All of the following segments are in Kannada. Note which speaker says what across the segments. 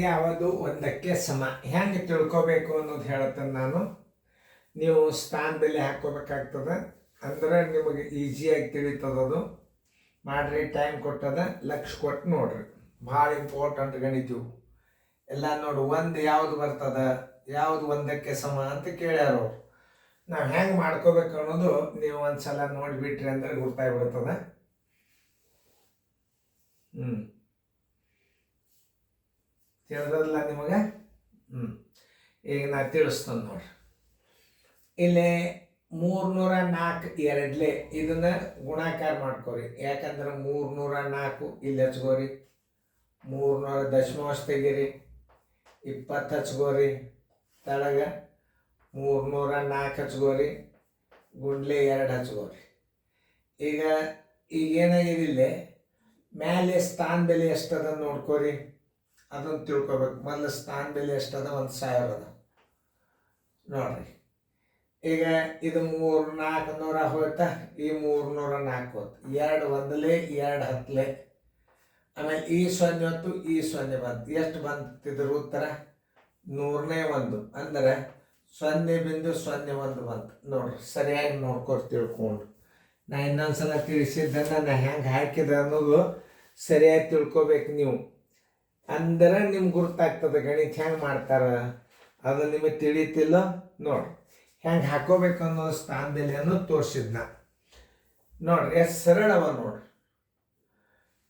Speaker 1: ಯಾವುದು ಒಂದಕ್ಕೆ ಸಮ ಹೆಂಗೆ ತಿಳ್ಕೊಬೇಕು ಅನ್ನೋದು ಹೇಳ್ತೇನೆ ನಾನು. ನೀವು ಸ್ಥಾನ ಬೆಲೆ ಹಾಕ್ಕೋಬೇಕಾಗ್ತದೆ, ಅಂದ್ರೆ ನಿಮಗೆ ಈಸಿಯಾಗಿ ತಿಳಿತದದು. ಮಾಡ್ರಿ, ಟೈಮ್ ಕೊಟ್ಟದ, ಲಕ್ಷ ಕೊಟ್ಟು ನೋಡ್ರಿ. ಭಾಳ ಇಂಪಾರ್ಟೆಂಟ್ ಗಣಿತೀವಿ ಎಲ್ಲ. ನೋಡಿ, ಒಂದು ಯಾವುದು ಬರ್ತದ, ಯಾವುದು ಒಂದಕ್ಕೆ ಸಮ ಅಂತ ಕೇಳ್ಯಾರ ಅವ್ರು. ನಾವು ಹೆಂಗೆ ಮಾಡ್ಕೋಬೇಕು ಅನ್ನೋದು ನೀವು ಒಂದು ಸಲ ನೋಡಿಬಿಟ್ರಿ ಅಂದ್ರೆ ಗೊತ್ತಾಗ್ಬಿಡ್ತದೆ. ತಿಳಿದ್ರಲ್ಲ ನಿಮಗೆ? ಈಗ ನಾ ತಿಳಿಸ್ತೇನೆ ನೋಡ್ರಿ. ಇಲ್ಲಿ 304 ಎರಡ್ಲೆ ಇದನ್ನ ಗುಣಾಕಾರ ಮಾಡ್ಕೋರಿ. ಯಾಕಂದ್ರೆ 304 ಇಲ್ಲಿ ಹಚ್ಕೋರಿ, 300 ದಶಮಾಂಶ ತೆಗೀರಿ, 20 ಹಚ್ಕೋರಿ, ತಳಗ 304 ಹಚ್ಕೋರಿ, ಗುಂಡ್ಲೆ 2 ಹಚ್ಕೋರಿ. ಈಗ ಏನಾಗಿದೆ, ಮೇಲೆ ಸ್ಥಾನ ಬೆಲೆ ಎಷ್ಟದ ನೋಡ್ಕೋರಿ, ಅದನ್ನು ತಿಳ್ಕೊಬೇಕು. ಮೊದಲು ಸ್ಥಾನ ಬೆಲೆ ಎಷ್ಟದ, 1000 ಅದ ನೋಡ್ರಿ. ಈಗ ಇದು 300 ಹೋಯ್ತಾ, ಈ 304 ಹೋಯ್ತು, 2 ಒಂದಲೇ 2 ಹತ್ತಲೆ. ಆಮೇಲೆ ಈ 0 ಹೊತ್ತು, ಈ 0 ಬಂತು. ಎಷ್ಟು ಬಂತಿದ್ರ ಉತ್ತರ? 101. ಅಂದ್ರೆ 0.01 ಬಂತು ನೋಡ್ರಿ. ಸರಿಯಾಗಿ ನೋಡ್ಕೊರಿ ತಿಳ್ಕೊಂಡು. ನಾ ಇನ್ನೊಂದ್ಸಲ ತಿಳಿಸಿದ್ದನ್ನು ನಾ ಹೆಂಗೆ ಹಾಕಿದೆ ಅನ್ನೋದು ಸರಿಯಾಗಿ ತಿಳ್ಕೊಬೇಕು ನೀವು. ಅಂದ್ರೆ ನಿಮ್ಗೆ ಗುರ್ತಾಗ್ತದೆ ಗಣಿತ ಹೆಂಗೆ ಮಾಡ್ತಾರೆ. ಅದು ನಿಮಗೆ ತಿಳಿತಿಲ್ಲ ನೋಡ್ರಿ. ಹೆಂಗೆ ಹಾಕೋಬೇಕು ಅನ್ನೋದು ಸ್ಥಾನ ಬೆಲೆಯನ್ನು ತೋರಿಸಿದ್ನ ನೋಡ್ರಿ. ಎಷ್ಟು ಸರಳವ ನೋಡ್ರಿ.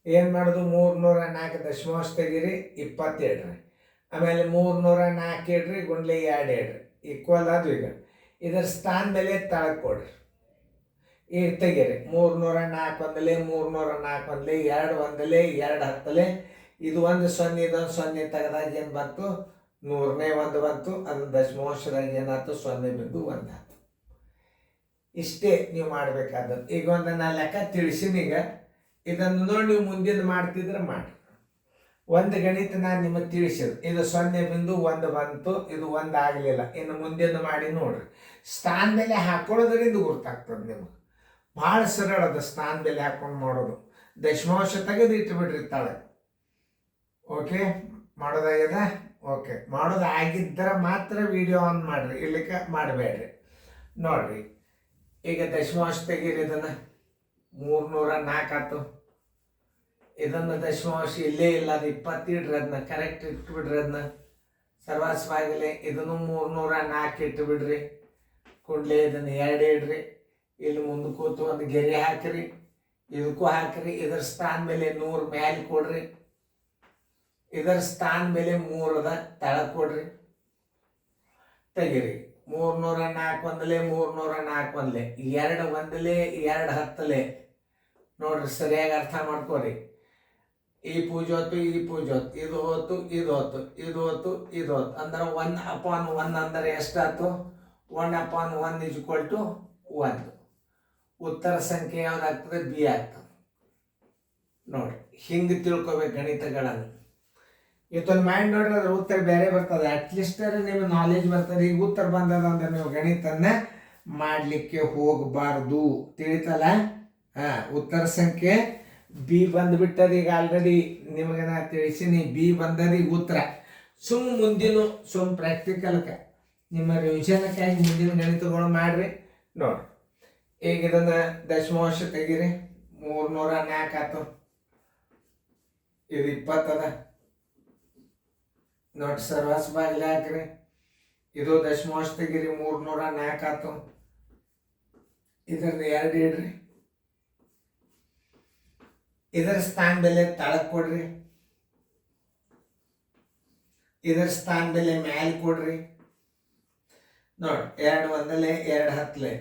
Speaker 1: ಏನು ಮಾಡೋದು, 304 ದಶಮಾಂಶ ತೆಗೀರಿ, 20 ಇಡ್ರಿ. ಆಮೇಲೆ 304 ಇಡ್ರಿ, ಗುಂಡ್ಲೆ 2 ಇಡ್ರಿ, ಈಕ್ವಲ್ ಅದು. ಈಗ ಇದರ ಸ್ಥಾನ ಬೆಲೆ ತಳಗೆ ಕೊಡ್ರಿ. ಈಗ ತೆಗೀರಿ, 304 ಒಂದಲೇ 304 ಒಂದಲೇ 2 ಒಂದಲೇ 2 ಹತ್ತಲೆ. ಇದು 1 0 ಇದೊಂದು 0 ತೆಗೆದಾಗ ಏನು ಬಂತು? 101 ಬಂತು. ಅದು ದಶಮಾಂಶದಾಗ ಏನಾಯ್ತು? 0.1 ಆಯ್ತು. ಇಷ್ಟೇ ನೀವು ಮಾಡಬೇಕಾದದ್ದು. ಈಗ ಒಂದು ನಾ ಲೆಕ್ಕ ತಿಳಿಸಿನಿ. ಈಗ ಇದನ್ನು ನೋಡಿ ನೀವು ಮುಂದಿನ ಮಾಡ್ತಿದ್ರೆ ಮಾಡಿ. ಒಂದು ಗಣಿತ ನಾನು ನಿಮಗೆ ತಿಳಿಸಿದ್ರು, ಇದು 0.1 ಬಂತು, ಇದು 1 ಆಗಲಿಲ್ಲ. ಇನ್ನು ಮುಂದಿನ ಮಾಡಿ ನೋಡ್ರಿ. ಸ್ಥಾನ ಬೆಲೆ ಹಾಕೊಳ್ಳೋದ್ರಿಂದ ಗೊತ್ತಾಗ್ತದೆ ನಿಮಗೆ. ಭಾಳ ಸರಳ ಅದು ಸ್ಥಾನ ಬೆಲೆ ಹಾಕೊಂಡು ಮಾಡೋದು. ದಶಮಾಂಶ ತೆಗೆದು ಇಟ್ಬಿಡ್ರಿ ತಾಳೆ. ಓಕೆ, ಮಾಡೋದಾಗ್ಯದ? ಓಕೆ, ಮಾಡೋದಾಗಿದ್ದರೆ ಮಾತ್ರ ವಿಡಿಯೋ ಆನ್ ಮಾಡಿರಿ, ಇರ್ಲಿಕ್ಕೆ ಮಾಡಬೇಡ್ರಿ. ನೋಡ್ರಿ, ಈಗ ದಶಮಾಂಶ ತೆಗೀರಿ. ಇದನ್ನು 304 ಆಯ್ತು. ಇದನ್ನು ದಶಮಾಂಶ ಇಲ್ಲೇ ಇಲ್ಲ, ಅದು 20 ಇಡ್ರಿ. ಅದನ್ನ ಕರೆಕ್ಟ್ ಇಟ್ಬಿಡ್ರಿ. ಅದನ್ನ ಸರ್ವಾಸವಾಗಲಿ. ಇದನ್ನು 304 ಇಟ್ಟುಬಿಡ್ರಿ. ಕುಂಡ್ಲೆ ಇದನ್ನು 2 ಇಡ್ರಿ. ಇಲ್ಲಿ ಮುಂದೆ ಕೂತು ಒಂದು ಗೆರೆ ಹಾಕಿರಿ, ಇದಕ್ಕೂ ಹಾಕಿರಿ. ಇದರ ಸ್ಥಾನ ಬೆಲೆ 100 ಮ್ಯಾಲೆ ಕೊಡ್ರಿ. ಇದರ ಸ್ಥಾನ ಬೆಲೆ 3 ಅದ, ತಳಗೆ ಕೊಡ್ರಿ. ತೆಗೀರಿ. 304 ಒಂದಲೇ 304 ಒಂದಲೇ 2 ಒಂದಲೇ 2 ಹತ್ತಲೆ. ನೋಡ್ರಿ, ಸರಿಯಾಗಿ ಅರ್ಥ ಮಾಡ್ಕೋರಿ. ಈ ಪೂಜೆ ಹೊತ್ತು, ಈ ಪೂಜೆ ಹೊತ್ತು, ಇದು ಹೊತ್ತು, ಇದು ಹೊತ್ತು, ಇದು ಹೊತ್ತು, ಇದು ಹೊತ್ತು. ಅಂದ್ರೆ 1/1 ಅಂದರೆ ಎಷ್ಟಾಯ್ತು? 1/1 = 1. ಉತ್ತರ ಸಂಖ್ಯೆ ಯಾವ್ದಾಗ್ತದೆ? ಬಿ ಆಗ್ತದೆ. ನೋಡ್ರಿ, ಹಿಂಗೆ ತಿಳ್ಕೊಬೇಕು ಗಣಿತಗಳನ್ನು. ಇವತ್ತೊಂದು ಮೈಂಡ್ ನೋಡ್ರಿ, ಅದ್ರ ಉತ್ತರ ಬೇರೆ ಬರ್ತದೆ. ಅಟ್ಲೀಸ್ಟ್ ನಿಮ್ಗೆ ನಾಲೆಜ್ ಬರ್ತದೆ. ಈಗ ಉತ್ತರ ಬಂದದ ಅಂದ್ರೆ ನೀವು ಗಣಿತನ್ನ ಮಾಡಲಿಕ್ಕೆ ಹೋಗಬಾರ್ದು. ತಿಳಿತಲ್ಲ? ಉತ್ತರ ಸಂಖ್ಯೆ ಬಿ ಬಂದುಬಿಟ್ಟದ. ಈಗ ಆಲ್ರೆಡಿ ನಿಮಗೆ ನಾ ತಿಳಿಸಿನಿ, ಬಿ ಬಂದದ. ಈಗ ಉತ್ತರ ಮುಂದಿನ ಪ್ರಾಕ್ಟಿಕಲ್ಗೆ ನಿಮ್ಮ ರಿವಿಷನ್ಕ್ಕಾಗಿ ಮುಂದಿನ ಗಣಿತಗಳು ಮಾಡ್ರಿ. ನೋಡ್ರಿ, ಈಗ ಇದನ್ನ ದಶಮಾಂಶ ತೆಗೀರಿ. 304 ಆಯ್ತು, ಇದು 20 ಅದ. ನೋಡಿ, ಸರ್ವಾಸ ಬಾಗಿಲು ಹಾಕ್ರಿ. ಇದು ದಶಮಾಂಶ ತೆಗೀರಿ. 304 ಆಯ್ತು. ಇದನ್ನ 2 ಇಡ್ರಿ. ಇದರ ಸ್ಥಾನ ಬೆಲೆ ತಳಕ್ ಕೊಡ್ರಿ. ಇದರ ಸ್ಥಾನ ಬೆಲೆ ಮ್ಯಾಲೆ ಕೊಡ್ರಿ. ನೋಡಿ, 2 ಒಂದಲೇ 2 ಹತ್ತಲೆ.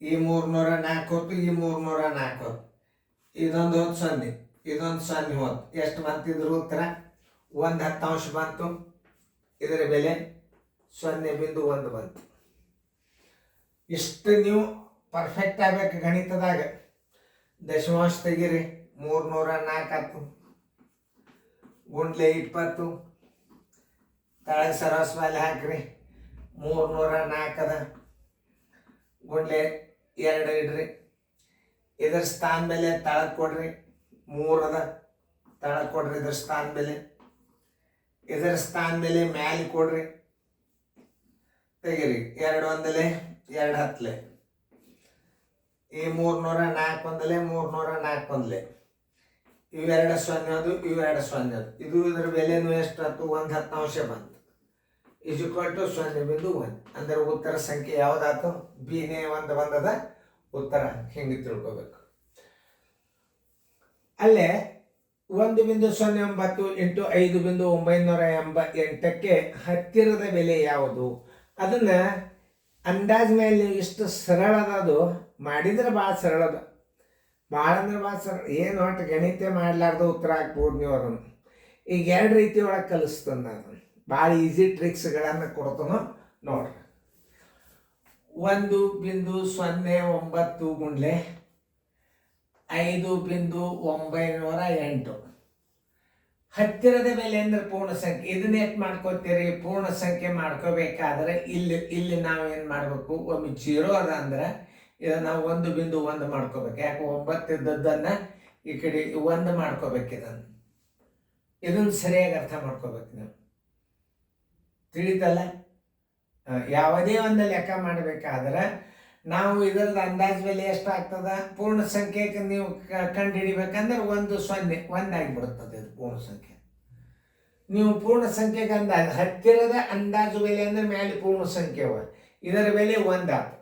Speaker 1: ಈ 304 ಹೊತ್ತು, ಈ 304 ಹೊತ್ತು. ಇದೊಂದು ಹೊತ್ತು 0, ಇದೊಂದು 0 ಹೊತ್ತು. ಎಷ್ಟು ಬಂತಿದ್ರು ಉತ್ತರ? 1/10 ಬಂತು. ಇದರ ಬೆಲೆ 0.1 ಬಂತು. ಇಷ್ಟು ನೀವು ಪರ್ಫೆಕ್ಟ್ ಆಗ್ಬೇಕು ಗಣಿತದಾಗ. ದಶಮಾಂಶ ತೆಗೀರಿ. 304 ಆಯ್ತು, ಗುಂಡ್ಲೆ 20, ತಳಗೆ ಸರಾಸ ಮೇಲೆ ಹಾಕ್ರಿ. 304 ಅದ, ಗುಂಡ್ಲೆ 2 ಇಡ್ರಿ. ಇದರ ಸ್ಥಾನ ಬೆಲೆ ತಳಗೆ ಕೊಡ್ರಿ. 3 ಅದ, ತಳ ಕೊಡ್ರಿ ಇದ್ರ ಸ್ಥಾನ ಬೆಲೆ, ಇದರ ಸ್ಥಾನ ಬೆಲೆ ಮ್ಯಾಲೆ ಕೊಡ್ರಿ, ತೆಗಿರಿ 2 ಒಂದಲೆ 2 ಹತ್ತಲೆ, ಈ 304 ಒಂದಲೆ 304 ಒಂದಲೆ, ಇವೆರಡು ಸೊನ್ನೆ ಅದು ಇವೆರಡು ಸೊನ್ನೆ ಅದು, ಇದು ಇದ್ರ ಬೆಲೆನೂ ಎಷ್ಟು ಆಯ್ತು 1/10 ಬಂತು = 0.1. ಅಂದ್ರೆ ಉತ್ತರ ಸಂಖ್ಯೆ ಯಾವ್ದಾಯ್ತು? ಬಿನೇ ಒಂದು ಬಂದದ ಉತ್ತರ. ಹಿಂಗೆ ತಿಳ್ಕೊಬೇಕು. ಅಲ್ಲೇ 1.09 ಇಂಟು 5.988ಕ್ಕೆ ಹತ್ತಿರದ ಬೆಲೆ ಯಾವುದು? ಅದನ್ನ ಅಂದಾಜ್ ಮೇಲೆ ಇಷ್ಟು ಸರಳದ, ಅದು ಮಾಡಿದ್ರೆ ಭಾಳ ಸರಳದ, ಭಾಳ ಅಂದ್ರೆ ಭಾಳ ಸರಳ. ಏನು ಒಟ್ಟು ಗಣಿತ ಮಾಡಲಾರ್ದ ಉತ್ತರ ಹಾಕ್ಬೋದು ನೀವು ಅದನ್ನು. ಈಗ 2 ರೀತಿ ಒಳಗೆ ಕಲಿಸ್ತೇನೆ ನಾನು, ಭಾಳ ಈಸಿ ಟ್ರಿಕ್ಸ್ಗಳನ್ನು ಕೊಡ್ತಾನೋ ನೋಡ್ರಿ. 1.09 ಗುಂಡ್ಲೆ 5.908 ಹತ್ತಿರದ ಬೆಲೆ ಅಂದ್ರೆ ಪೂರ್ಣ ಸಂಖ್ಯೆ. ಇದನ್ನ ಎಷ್ಟು ಮಾಡ್ಕೋತೀರಿ? ಪೂರ್ಣ ಸಂಖ್ಯೆ ಮಾಡ್ಕೋಬೇಕಾದ್ರೆ ಇಲ್ಲಿ ನಾವು ಏನು ಮಾಡಬೇಕು? ಒಮ್ಮೆ 0 ಅದ ಅಂದ್ರೆ ಇದನ್ನ ನಾವು 1.1 ಮಾಡ್ಕೋಬೇಕು. ಯಾಕೆ 9 ಇದ್ದದ್ದನ್ನು ಈ ಕಡೆ 1 ಮಾಡ್ಕೋಬೇಕು. ಇದನ್ನು ಸರಿಯಾಗಿ ಅರ್ಥ ಮಾಡ್ಕೋಬೇಕು ನೀವು. ತಿಳಿತಲ್ಲ? ಯಾವುದೇ ಒಂದು ಲೆಕ್ಕ ಮಾಡಬೇಕಾದ್ರೆ ನಾವು ಇದರದ ಅಂದಾಜು ಬೆಲೆ ಎಷ್ಟಾಗ್ತದ? ಪೂರ್ಣ ಸಂಖ್ಯೆಗೆ ನೀವು ಕಂಡು ಹಿಡಿಬೇಕಂದ್ರೆ 1 ಆಗಿಬಿಡುತ್ತದೆ ಇದು ಪೂರ್ಣ ಸಂಖ್ಯೆ. ನೀವು ಪೂರ್ಣ ಸಂಖ್ಯೆಗೆ ಅಂದಾಜು, ಹತ್ತಿರದ ಅಂದಾಜು ಬೆಲೆ ಅಂದ್ರೆ ಮೇಲೆ ಪೂರ್ಣ ಸಂಖ್ಯೆ, ಇದರ ಬೆಲೆ 1 ಆಯ್ತು.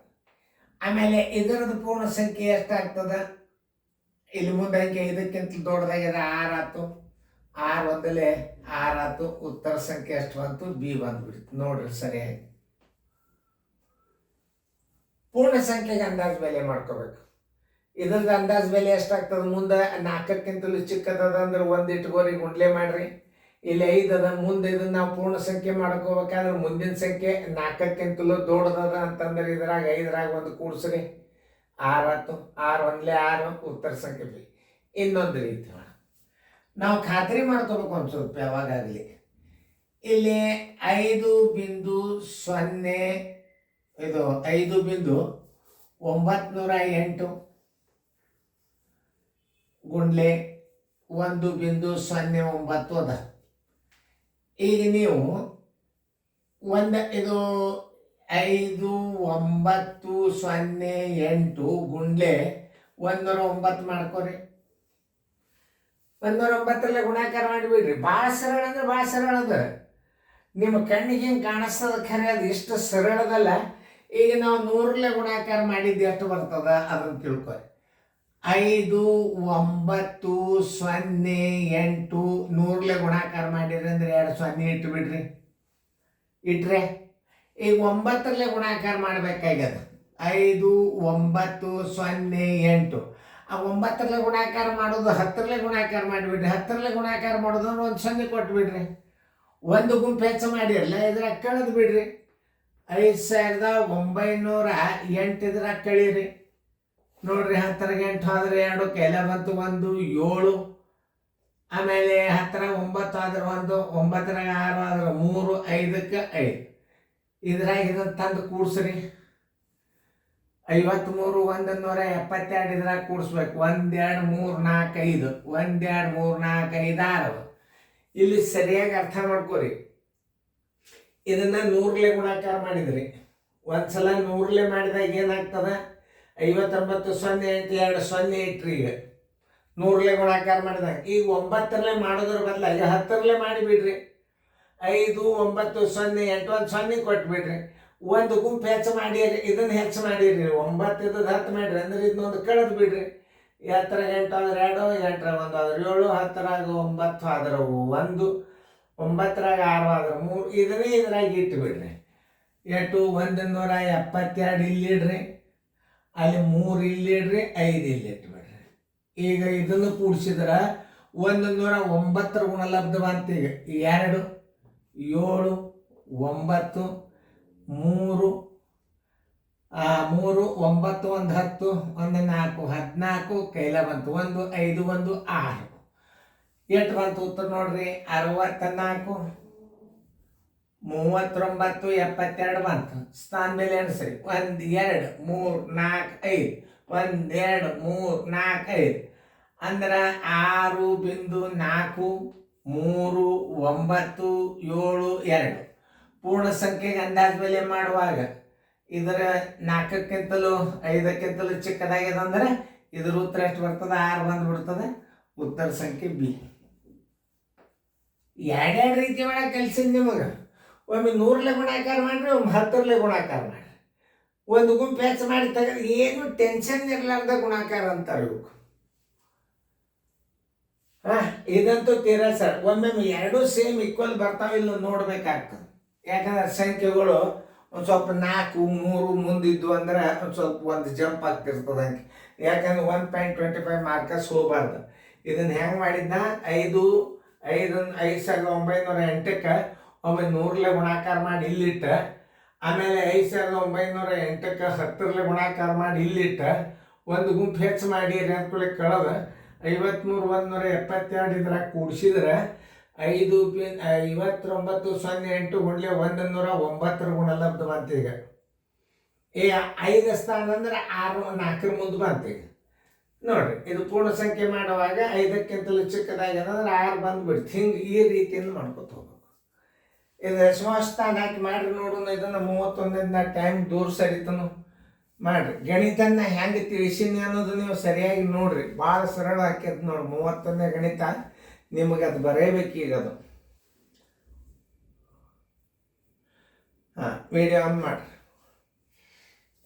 Speaker 1: ಆಮೇಲೆ ಇದರದ್ದು ಪೂರ್ಣ ಸಂಖ್ಯೆ ಎಷ್ಟಾಗ್ತದ? ಇಲ್ಲಿ ಮುಂದೆ ಅಂಕೆ ಇದಕ್ಕಿಂತ ದೊಡ್ಡದಾಗಿದೆ 6 ಆಯ್ತು. 6 ಒಂದಲೆ 6 ಆಯ್ತು. ಉತ್ತರ ಸಂಖ್ಯೆ ಎಷ್ಟು ಬಂತು? ಬಿ ಬಂದ್ಬಿಡ್ತು. ನೋಡ್ರಿ ಸರಿಯಾಗಿ ಪೂರ್ಣ ಸಂಖ್ಯೆಗೆ ಅಂದಾಜು ಬೆಲೆ ಮಾಡ್ಕೋಬೇಕು. ಇದ್ರದ್ದು ಅಂದಾಜು ಬೆಲೆ ಎಷ್ಟಾಗ್ತದೆ? ಮುಂದೆ 4ಕ್ಕಿಂತಲೂ ಚಿಕ್ಕದದ ಅಂದ್ರೆ 1 ಇಟ್ಕೋರಿ, ಗುಂಡ್ಲೆ ಮಾಡ್ರಿ. ಇಲ್ಲಿ 5 ಅದ, ಮುಂದೆ ಇದನ್ನ ನಾವು ಪೂರ್ಣ ಸಂಖ್ಯೆ ಮಾಡ್ಕೋಬೇಕಾದ್ರೆ ಮುಂದಿನ ಸಂಖ್ಯೆ 4ಕ್ಕಿಂತಲೂ ದೊಡ್ಡದದ ಅಂತಂದ್ರೆ ಇದ್ರಾಗ 5ರಾಗ 1 ಕೂಡಿಸ್ರಿ, 6 ಆಯ್ತು. 6 ಒಂದಲೆ 6, ಉತ್ತರ ಸಂಖ್ಯೆ ಬಿ. ಇನ್ನೊಂದು ರೀತಿ ನಾವು ಖಾತ್ರಿ ಮಾಡ್ಕೋಬೇಕು ಒಂದು ಸ್ವಲ್ಪ ಯಾವಾಗಲಿ. ಇಲ್ಲಿ 5.0 ಇದು 5.908 ಗುಂಡ್ಲೆ 1.09 ಅದ. ಈಗ ನೀವು ಇದು 5.908 ಗುಂಡ್ಲೆ 109 ಮಾಡ್ಕೋರಿ. 109 ಗುಣಾಕಾರ ಮಾಡಿಬಿಡ್ರಿ. ಭಾಳ ಸರಳ ಅಂದ್ರೆ ಭಾಳ ಸರಳ ಅದ. ನಿಮ್ಮ ಕಣ್ಣಿಗೆ ಹಿಂಗೆ ಕಾಣಿಸ್ತದ, ಖರೆ ಅದು ಇಷ್ಟು ಸರಳದಲ್ಲ. ಈಗ ನಾವು 100 ಗುಣಾಕಾರ ಮಾಡಿದ್ದು ಎಷ್ಟು ಬರ್ತದ ಅದನ್ನು ತಿಳ್ಕೊರಿ. 5.908 100 ಗುಣಾಕಾರ ಮಾಡಿರಿ ಅಂದ್ರೆ 2 0 ಇಟ್ಬಿಡ್ರಿ. ಇಟ್ರೆ ಈಗ 9 ಗುಣಾಕಾರ ಮಾಡ್ಬೇಕಾಗ್ಯದ. 5.908 ಆ 9 ಗುಣಾಕಾರ ಮಾಡೋದು 10 ಗುಣಾಕಾರ ಮಾಡಿಬಿಡ್ರಿ. 10 ಗುಣಾಕಾರ ಮಾಡೋದು ಅಂದ್ರೆ 1 0 ಕೊಟ್ಬಿಡ್ರಿ. 1 ಗುಂಪು ಹೆಚ್ಚು ಮಾಡಿರಲ್ಲ, ಇದ್ರಾಗ ಕಳೆದು ಬಿಡ್ರಿ. 5,908 ಇದ್ರಾಗ ಕಳೀರಿ. ನೋಡ್ರಿ 10 8 ಆದ್ರೆ 2 ಕೆಲ ಬಂತು 1 7. ಆಮೇಲೆ 10 9 ಆದ್ರೆ 1, 9 6 ಆದ್ರೆ 3, 5ಕ್ಕೆ 5. ಇದ್ರಾಗ ಇದನ್ನು ತಂದು ಕೂಡ್ಸ್ರಿ. 53 172 ಇದ್ರಾಗ ಕೂಡಿಸ್ಬೇಕು. 1 2 3 4 5, 1 2 3 4 5 6. ಇಲ್ಲಿ ಸರಿಯಾಗಿ ಅರ್ಥ ಮಾಡ್ಕೋರಿ. ಇದನ್ನ 100 ಗುಣಾಕಾರ ಮಾಡಿದ್ರಿ. ಒಂದ್ಸಲ 100 ಮಾಡಿದಾಗ ಏನಾಗ್ತದ? 59 0 8 2 0 ಇಟ್ರಿ. ಈಗ 100 ಗುಣಾಕಾರ ಮಾಡಿದಾಗ ಈಗ 9 ಮಾಡೋದ್ರ ಬದಲಾಗಿ 10 ಮಾಡಿಬಿಡ್ರಿ. 5 9 0 8 1 0 ಕೊಟ್ಬಿಡ್ರಿ. 1 ಗುಂಪು ಹೆಚ್ಚು ಮಾಡಿರಿ, ಇದನ್ನ ಹೆಚ್ಚು ಮಾಡಿರಿ. 9 ಇದ್ದದ್ದು 10 ಮಾಡಿರಿ ಅಂದ್ರೆ ಇದನ್ನೊಂದು ಕಳೆದು ಬಿಡ್ರಿ. 8 8 ಆದ್ರೆ 2, 8 1 ಆದ್ರೆ 7, 10 9 ಆದ್ರೆ 1, 9 6 ಆದ್ರೆ 3. ಇದನ್ನೇ ಇದ್ರಾಗ ಇಟ್ಟು ಬಿಡ್ರಿ. 8 172 ಇಲ್ಲಿಡ್ರಿ, ಅಲ್ಲಿ 3 ಇಲ್ಲಿಡ್ರಿ, 5 ಇಲ್ಲಿ ಇಟ್ಬಿಡ್ರಿ. ಈಗ ಇದನ್ನು ಕೂಡಿಸಿದ್ರೆ 109 ಗುಣಲಬ್ಧ ಬಂತ. ಈಗ 2 7 9 3 9 1 10 1 4 14 ಕೈಲ ಬಂತು. 1 5 1 6 ಎಷ್ಟು ಬಂತು ಉತ್ತರ ನೋಡ್ರಿ? 64 39 72 ಬಂತು. ಸ್ಥಾನ ಮೇಲೆ ಎಣಿಸ್ರಿ. 1 2 3 4 5, 1 2 3 4 5. ಅಂದ್ರೆ 6.4397 ಪೂರ್ಣ ಸಂಖ್ಯೆಗೆ ಅಂದಾಜು ಬೆಲೆ ಮಾಡುವಾಗ ಇದರ 4ಕ್ಕಿಂತಲೂ 5ಕ್ಕಿಂತಲೂ ಚಿಕ್ಕದಾಗಿದೆ ಅಂದ್ರೆ ಇದ್ರ ಉತ್ತರ ಎಷ್ಟು ಬರ್ತದೆ? 6 ಬಂದ್ಬಿಡ್ತದೆ. ಉತ್ತರ ಸಂಖ್ಯೆ ಬಿ. ಎರಡೆರಡು ರೀತಿ ಒಳಗೆ ಕಲ್ಸಿದ್ ನಿಮಗೆ. ಒಮ್ಮೆ 100ಲೆ ಗುಣಾಕಾರ ಮಾಡ್ರಿ, ಒಮ್ಮೆ 10ಲೆ ಗುಣಾಕಾರ ಮಾಡ್ರಿ. ಒಂದು ಗುಂಪು ಹೆಚ್ಚು ಮಾಡಿ ತೆಗೆದು ಏನು ಟೆನ್ಷನ್ ಇರಲಾರ್ದ ಗುಣಾಕಾರ ಅಂತಾರೆ ಇವು. ಇದಂತೂ ತೀರಾ ಸರ್. ಒಮ್ಮೊಮ್ಮೆ ಎರಡೂ ಸೇಮ್ ಈಕ್ವಲ್ ಬರ್ತಾವೆ ಇಲ್ಲ ನೋಡ್ಬೇಕಾಗ್ತದೆ. ಯಾಕಂದ್ರೆ ಸಂಖ್ಯೆಗಳು ಒಂದು ಸ್ವಲ್ಪ 4, 3 ಮುಂದಿದ್ದು ಅಂದ್ರೆ ಒಂದು ಸ್ವಲ್ಪ ಒಂದು ಜಂಪ್ ಆಗ್ತಿರ್ತದೆ ಹಂಗೆ. ಯಾಕಂದ್ರೆ 1.25 ಮಾರ್ಕಸ್ ಹೋಗಬಾರ್ದು. ಇದನ್ನು ಹೆಂಗೆ ಮಾಡಿದ್ನ 5,908ಕ್ಕೆ ಒಮ್ಮೆ 100ಲೆ ಗುಣಾಕಾರ ಮಾಡಿ ಇಲ್ಲಿಟ್ಟ, ಆಮೇಲೆ 5,908ಕ್ಕೆ 10ಲೆ ಗುಣಾಕಾರ ಮಾಡಿ ಇಲ್ಲಿಟ್ಟ, ಒಂದು ಗುಂಪು ಹೆಚ್ಚು ಮಾಡಿ ಅಂದ್ಕೊಳ್ಳಿ ಕಳೆದ 53,172 ಇದ್ರಾಗ ಕೂಡಿಸಿದ್ರೆ 59,08 ಗುಂಡ್ಲೆ 109 ಗುಣಲಬ್ಧ ಬಂತು. ಈಗ 5 ಸ್ಥಾನ ಅಂದ್ರೆ 6 4 ಮುಂದೆ ಬಂತು. ಈಗ ನೋಡ್ರಿ, ಇದು ಪೂರ್ಣ ಸಂಖ್ಯೆ ಮಾಡುವಾಗ 5ಕ್ಕಿಂತಲೂ ಚಿಕ್ಕದಾಗಿದೆ ಅಂದ್ರೆ 6 ಬಂದ್ಬಿಡ್ತು. ಹಿಂಗೆ ಈ ರೀತಿಯಿಂದ ಮಾಡ್ಕೊತ ಹೋಗ್ಬೇಕು. ಇದು ದಶಮಾಂಶ ಸ್ಥಾನ ಹಾಕಿ ಮಾಡ್ರಿ ನೋಡೋಣ. ಇದನ್ನು 31ರಿಂದ ಟೈಮ್ ದೂರ ಸರಿತನು ಮಾಡ್ರಿ. ಗಣಿತನ ಹೆಂಗೆ ತಿಳಿಸೀನಿ ಅನ್ನೋದು ನೀವು ಸರಿಯಾಗಿ ನೋಡ್ರಿ. ಭಾಳ ಸರಳ ಹಾಕ್ಯದ ನೋಡಿ. 31ನೇ ಗಣಿತ ನಿಮಗೆ ಅದು ಬರೇಬೇಕು. ಈಗ ಅದು ವಿಡಿಯೋ ಆನ್ ಮಾಡ್ರಿ.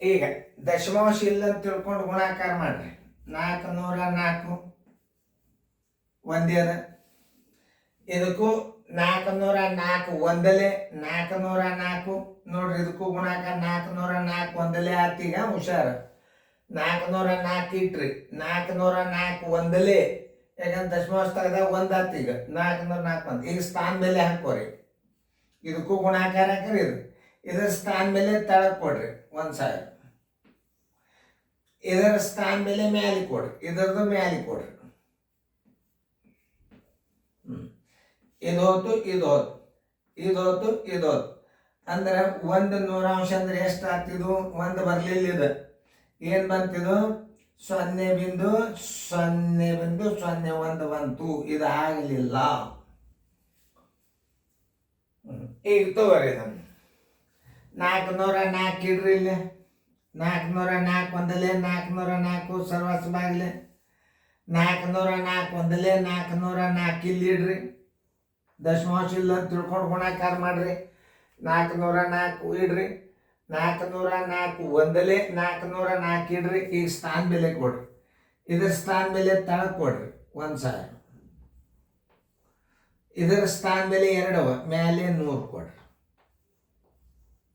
Speaker 1: ಈಗ ದಶಮಾಂಶ ಇಲ್ಲ ಅಂತ ತಿಳ್ಕೊಂಡು ಗುಣಾಕಾರ ಮಾಡ್ರಿ. 404 ಒಂದೇ ಅದ. ಇದಕ್ಕೂ 404 ಒಂದಲೇ 404 ನೋಡ್ರಿ. ಇದಕ್ಕೂ ಗುಣಾಕಾರ 404 ಒಂದಲೇ ಆತೀಗ. ಹುಷಾರ, 404 ಇಟ್ರಿ, 404 ಒಂದಲೇ. ಯಾಕಂದ್ರೆ ದಶಮಾಂಶ ತೆಗೆದಾಗ ಒಂದಾತೀಗ 404 ಒಂದು. ಈಗ ಸ್ಥಾನ ಮೇಲೆ ಹಾಕೋರಿ. ಇದಕ್ಕೂ ಗುಣಾಕಾರ ಹಾಕ್ರಿ. ಇದರ ಸ್ಥಾನ ಮೇಲೆ ತಳಕ್ ಕೊಡ್ರಿ 1,000. ಇದರ ಸ್ಥಾನ ಮೇಲೆ ಮ್ಯಾಲಿ ಕೊಡ್ರಿ, ಇದರದು ಮ್ಯಾಲಿ ಕೊಡ್ರಿ. ಇದು ಹೋತು, ಇದು ಹೋತು, ಇದು ಹೋತು, ಇದು ಹೋತು. ಅಂದ್ರೆ 100 ಅಂದ್ರೆ ಎಷ್ಟು ಆಗ್ತಿದ್ದು? 1 ಬರ್ಲಿಲ್ಲ. ಇದು ಏನು ಬಂತಿದು? 0.001 ಬಂತು. ಇದು ಆಗಲಿಲ್ಲ. ಈಗ ತಗೋರಿ ಇದನ್ನು 404 ಇಡ್ರಿ. ಇಲ್ಲಿ 404 ಒಂದಲೇ 404 ಸರ್ವಸ್ ಬಾಗಿಲೆ 404 ಒಂದಲೇ 404 ಇಲ್ಲಿ ಇಡ್ರಿ. ದಶಮಾಂಶ ಇಲ್ಲ ಅಂತ ತಿಳ್ಕೊಂಡು ಗುಣಾಕಾರ ಮಾಡ್ರಿ. 404 ಇಡ್ರಿ, 404 ಒಂದಲೇ 404 ಇಡ್ರಿ. ಈಗ ಸ್ಥಾನ ಬೆಲೆ ಕೊಡ್ರಿ. ಇದರ ಸ್ಥಾನ ಬೆಲೆ ತಳಕ್ ಕೊಡ್ರಿ 1,000. ಇದರ ಸ್ಥಾನ ಬೆಲೆ 2 ಮ್ಯಾಲೆ 100 ಕೊಡ್ರಿ.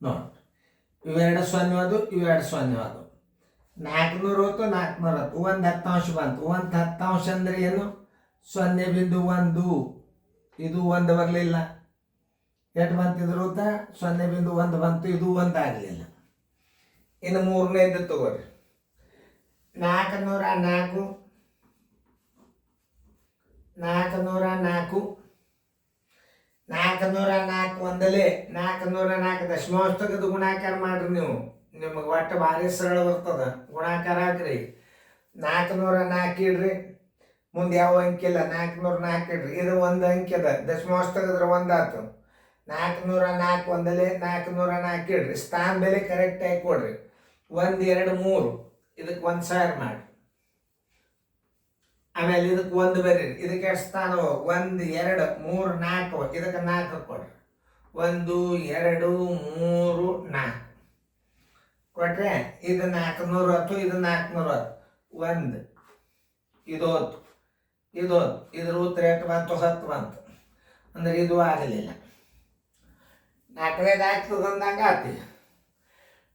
Speaker 1: ನೋಡಿ, ಇವೆರಡು 0 ಅದು, ಇವೆರಡು 0 ಅದು. 400 ಹೋತು, 410. ಒಂದು 10 ಬಂತು. ಒಂದು 10 ಅಂದ್ರೆ ಏನು? 0.1. ಇದು 1 ಬರಲಿಲ್ಲ. ಎಷ್ಟು ಬಂತಿದ್ರು ಅಂತ? 0.1 ಬಂತು. ಇದು 1 ಆಗಲಿಲ್ಲ. ಇನ್ನು ಮೂರನೇದು ತಗೋರಿ. 404 ಒಂದಲೇ 404 ದಶಮಾಂಶ ತೆಗೆದು ಗುಣಾಕಾರ ಮಾಡ್ರಿ. ನೀವು ನಿಮಗೆ ಒಟ್ಟು ಭಾರಿ ಸರಳ ಬರ್ತದ. ಗುಣಾಕಾರ ಹಾಕ್ರಿ. 404 ಇಡ್ರಿ. ಮುಂದೆ ಯಾವ ಅಂಕಿ ಇಲ್ಲ, 404 ಇಡ್ರಿ. ಇದು 1 ಅಂಕಿ ಅದ. ದಶಮಾಂಶ ತೆಗೆದ್ರೆ 1 ಆಯ್ತು. 404 ಒಂದಲೇ 404 ಇಡ್ರಿ. ಸ್ಥಾನ ಬೆಲೆ ಕರೆಕ್ಟಾಗಿ ಕೊಡ್ರಿ. 1 2 3 ಇದಕ್ಕೆ 1,000 ಮಾಡಿ. ಆಮೇಲೆ ಇದಕ್ಕೆ 1 ಬರೀರಿ. ಇದಕ್ಕೆ ಎಷ್ಟು ಸ್ಥಾನ? 1 2 3 4. ಇದಕ್ಕೆ 4 ಕೊಡ್ರಿ. 1 2 3 4 ಕೊಟ್ರೆ ಇದು 400 ಆಯ್ತು. ಇದು 400 ಆಯ್ತು. 1 ಇದು ಹೋತು, ಇದು ಹೋತು. ಇದ್ರ ಉತ್ತರ ಎಷ್ಟು ಬಂತು? 10 ಬಂತು. ಅಂದ್ರೆ ಇದು ಆಗಲಿಲ್ಲ. 4ನೇದು ಆಗ್ತದೆ ಅಂದಂಗ ಆತಿ.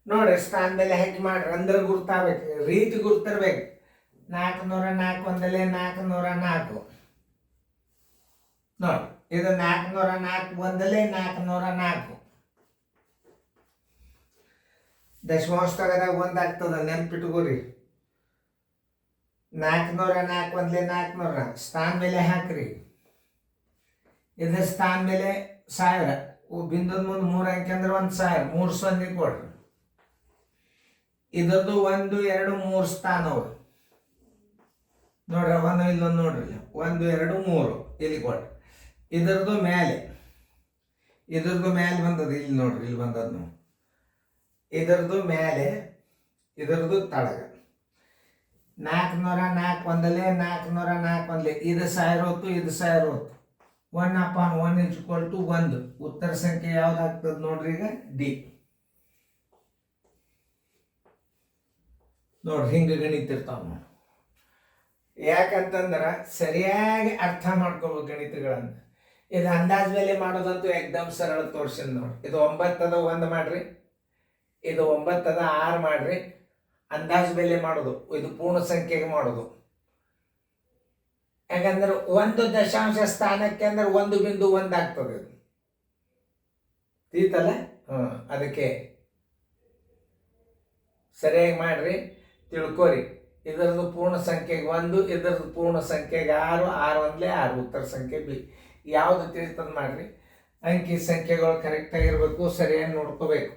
Speaker 1: ನೋಡ್ರಿ, ಸ್ಥಾನ ಬೆಲೆ ಹಾಕಿ ಮಾಡ್ರಿ. ಅಂದ್ರೆ ಗುರ್ತಾಗಬೇಕು, ರೀತಿ ಗುರ್ತಿರ್ಬೇಕು. 404 ಒಂದಲೇ 404 ನೋಡಿ. ಇದು 404 ಒಂದಲೇ 404. ದಶಮಾಂಶ ತೆಗೆದಾಗ 1 ಆಗ್ತದೆ. ನೆನ್ಪಿಟ್ಕೋರಿ. 404 ಒಂದಲೇ 400. ಸ್ಥಾನ ಬೆಲೆ ಹಾಕ್ರಿ. ಇದ್ರ ಸ್ಥಾನ ಬೆಲೆ 1000. ಬಿಂದುದ ಮುಂದೆ 3 ಅಂಕಿ ಅಂದ್ರೆ 1,000. 3 0 ಕೊಡ್ರಿ. ಇದರದ್ದು 1 2 3 ಸ್ಥಾನ ಅವು. ನೋಡ್ರಿ ಅವನು ಇಲ್ಲೊಂದು ನೋಡ್ರಿ 1 2 3 ಇಲ್ಲಿ ಕೊಡ್ರಿ. ಇದ್ರದ್ದು ಮೇಲೆ ಬಂದದ, ಇಲ್ಲಿ ನೋಡ್ರಿ ಇಲ್ಲಿ ಬಂದದ ನೋಡಿ. ಇದರದ್ದು ಮೇಲೆ ಇದರದ್ದು ತಳಗ 404 ಒಂದಲೇ 404 ಒಂದಲೇ. ಇದು 1000 ಹೊತ್ತು, ಇದು 1000 ಹೊತ್ತು. 1/1 = 1. ಉತ್ತರ ಸಂಖ್ಯೆ ಯಾವ್ದಾಗ್ತದೆ ನೋಡ್ರಿ ಈಗ ಡಿ. ನೋಡ್ರಿ ಹಿಂಗೆ ಗಣಿತಿರ್ತಾವ ನೋಡಿ. ಯಾಕಂತಂದ್ರೆ ಸರಿಯಾಗಿ ಅರ್ಥ ಮಾಡ್ಕೋಬೇಕು ಗಣಿತಗಳನ್ನು. ಇದು ಅಂದಾಜ್ ಬೆಲೆ ಮಾಡೋದಂತೂ ಎಕ್ದಮ್ ಸರಳ ತೋರ್ಸಿದ್ ನೋಡಿ. ಇದು 9 ಅದ 1 ಮಾಡ್ರಿ, ಇದು 9 ಅದ 6 ಮಾಡ್ರಿ. ಅಂದಾಜ್ ಬೆಲೆ ಮಾಡೋದು ಇದು ಪೂರ್ಣ ಸಂಖ್ಯೆಗೆ ಮಾಡೋದು. ಯಾಕಂದ್ರೆ 1 ದಶಾಂಶ ಸ್ಥಾನಕ್ಕೆ ಅಂದ್ರೆ 1.1 ಆಗ್ತದೆ ಇದು. ತೀತಲ್ಲ? ಅದಕ್ಕೆ ಸರಿಯಾಗಿ ಮಾಡ್ರಿ, ತಿಳ್ಕೊರಿ. ಇದರದ್ದು ಪೂರ್ಣ ಸಂಖ್ಯೆಗೆ 1, ಇದರದ್ದು ಪೂರ್ಣ ಸಂಖ್ಯೆಗೆ 6, 6 ಒಂದಲೇ 6. ಉತ್ತರ ಸಂಖ್ಯೆ ಬಿ. ಯಾವುದು ತಿಳಿತದ ಮಾಡ್ರಿ. ಅಂಕಿ ಸಂಖ್ಯೆಗಳು ಕರೆಕ್ಟಾಗಿರ್ಬೇಕು, ಸರಿಯಾಗಿ ನೋಡ್ಕೋಬೇಕು.